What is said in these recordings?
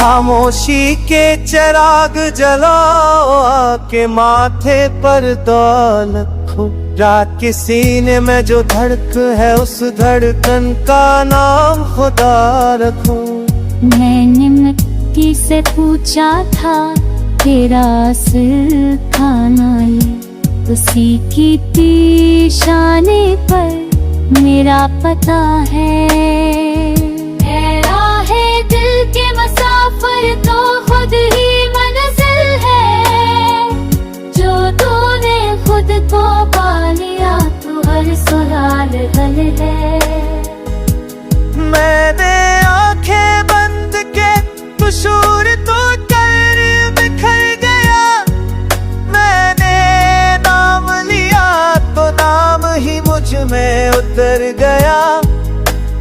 खामोशी के चिराग जलाओ, आके माथे पर दौलत हो। रात के सीने में जो धड़क है, उस धड़कन का नाम खुदा रखो। मैंने मिट्टी से पूछा था तेरा असल खाना ये, उसी की निशाने पर मेरा पता है। है दिल के मुसाफिर तो खुद ही मंजिल है, जो तूने खुद को पा लिया तो हर सवाल हल है। मैंने आंखें बंद के कसूर तो कर बिखर गया, मैंने नाम लिया तो नाम ही मुझ में उतर गया।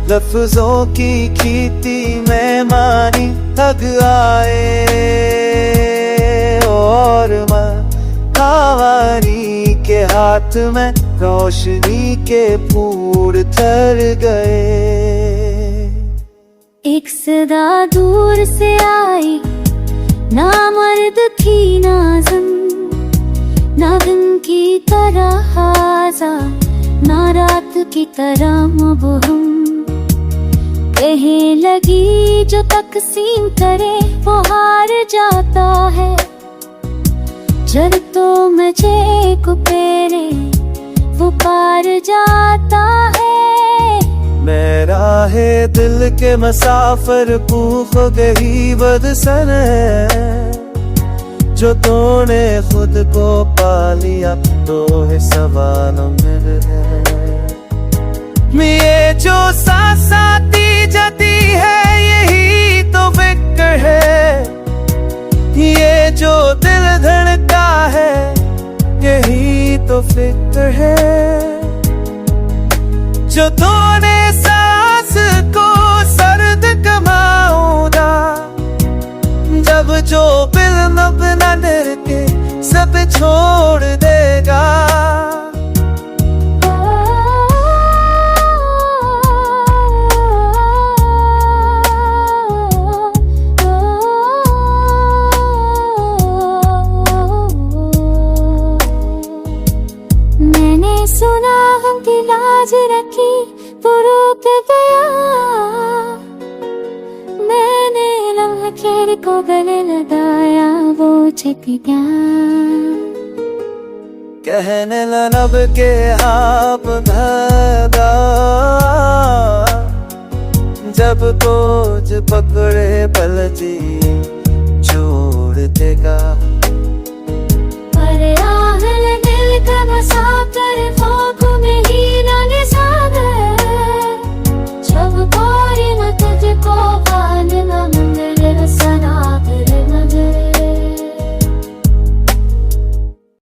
लफ्जों की खेती में मानी थक आए, और मखावारी के हाथ में रोशनी के फूल थर गए। एक सदा दूर से आई, ना मर्द थी नाज़म, ना दिन की तरह आज़ाद, ना रात की तरह मबहम। कहे लगी जो तकसीम करे वो हार जाता है, जब तो मुझे को पेरे वो पार जाता है। मेरा है दिल के मुसाफिर पूख गई बदसन है, जो तूने खुद को पा लिया तो है सवाल मिल है। ये जो साथी जाती है यही तो फिक्र है, ये जो दिल धड़का है यही तो फिक्र है। जो तूने सांस को सर्द कमाऊंगा, जब जो बिल नब न डर के सब छोड़ देगा। सुना हम की लाज रखी तो रुक गया, मैंने लम्हा खेर को गले लगाया वो छिप गया। कहने लब के आप धागा, जब बोझ पकड़े पलटी छोड़ देगा। पर आहल दिल का